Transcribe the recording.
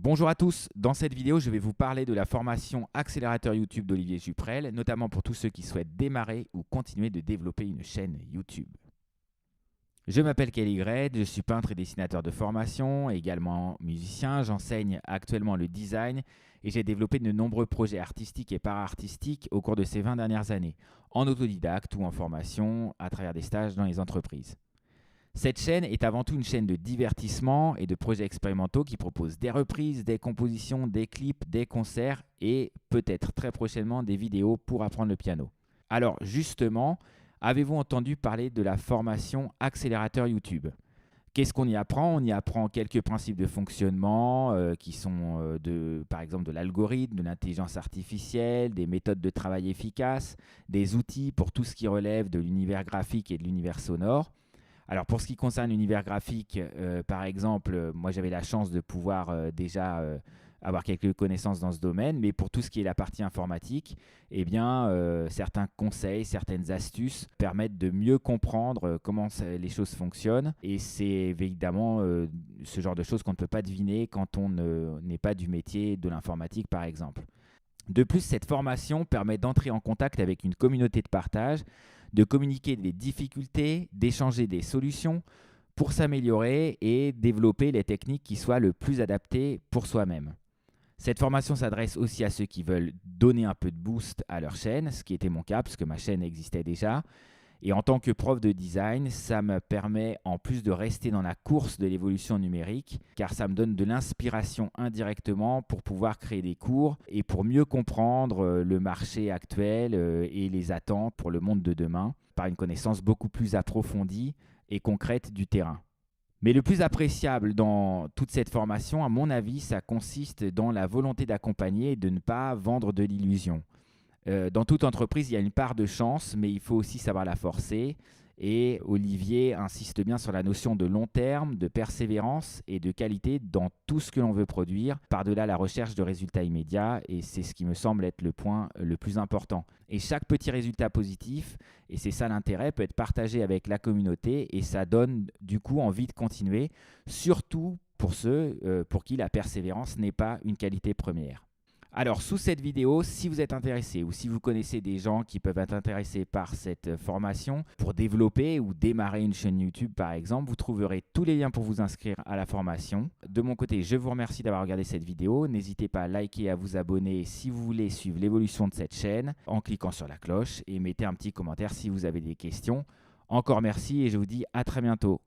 Bonjour à tous, dans cette vidéo je vais vous parler de la formation accélérateur YouTube d'Olivier Juprel, notamment pour tous ceux qui souhaitent démarrer ou continuer de développer une chaîne YouTube. Je m'appelle Kelly Gred, je suis peintre et dessinateur de formation, également musicien, j'enseigne actuellement le design et j'ai développé de nombreux projets artistiques et para-artistiques au cours de ces 20 dernières années, en autodidacte ou en formation à travers des stages dans les entreprises. Cette chaîne est avant tout une chaîne de divertissement et de projets expérimentaux qui proposent des reprises, des compositions, des clips, des concerts et peut-être très prochainement des vidéos pour apprendre le piano. Alors justement, avez-vous entendu parler de la formation accélérateur YouTube ? Qu'est-ce qu'on y apprend ? On y apprend quelques principes de fonctionnement qui sont par exemple de l'algorithme, de l'intelligence artificielle, des méthodes de travail efficaces, des outils pour tout ce qui relève de l'univers graphique et de l'univers sonore. Alors pour ce qui concerne l'univers graphique, par exemple, moi j'avais la chance de pouvoir déjà avoir quelques connaissances dans ce domaine, mais pour tout ce qui est la partie informatique, eh bien, certains conseils, certaines astuces permettent de mieux comprendre comment les choses fonctionnent. Et c'est évidemment ce genre de choses qu'on ne peut pas deviner quand on n'est pas du métier de l'informatique, par exemple. De plus, cette formation permet d'entrer en contact avec une communauté de partage, de communiquer des difficultés, d'échanger des solutions pour s'améliorer et développer les techniques qui soient le plus adaptées pour soi-même. Cette formation s'adresse aussi à ceux qui veulent donner un peu de boost à leur chaîne, ce qui était mon cas parce que ma chaîne existait déjà. Et en tant que prof de design, ça me permet en plus de rester dans la course de l'évolution numérique, car ça me donne de l'inspiration indirectement pour pouvoir créer des cours et pour mieux comprendre le marché actuel et les attentes pour le monde de demain, par une connaissance beaucoup plus approfondie et concrète du terrain. Mais le plus appréciable dans toute cette formation, à mon avis, ça consiste dans la volonté d'accompagner et de ne pas vendre de l'illusion. Dans toute entreprise, il y a une part de chance, mais il faut aussi savoir la forcer. Et Olivier insiste bien sur la notion de long terme, de persévérance et de qualité dans tout ce que l'on veut produire, par-delà la recherche de résultats immédiats. Et c'est ce qui me semble être le point le plus important. Et chaque petit résultat positif, et c'est ça l'intérêt, peut être partagé avec la communauté et ça donne du coup envie de continuer, surtout pour ceux pour qui la persévérance n'est pas une qualité première. Alors, sous cette vidéo, si vous êtes intéressé ou si vous connaissez des gens qui peuvent être intéressés par cette formation pour développer ou démarrer une chaîne YouTube par exemple, vous trouverez tous les liens pour vous inscrire à la formation. De mon côté, je vous remercie d'avoir regardé cette vidéo. N'hésitez pas à liker et à vous abonner si vous voulez suivre l'évolution de cette chaîne en cliquant sur la cloche et mettez un petit commentaire si vous avez des questions. Encore merci et je vous dis à très bientôt.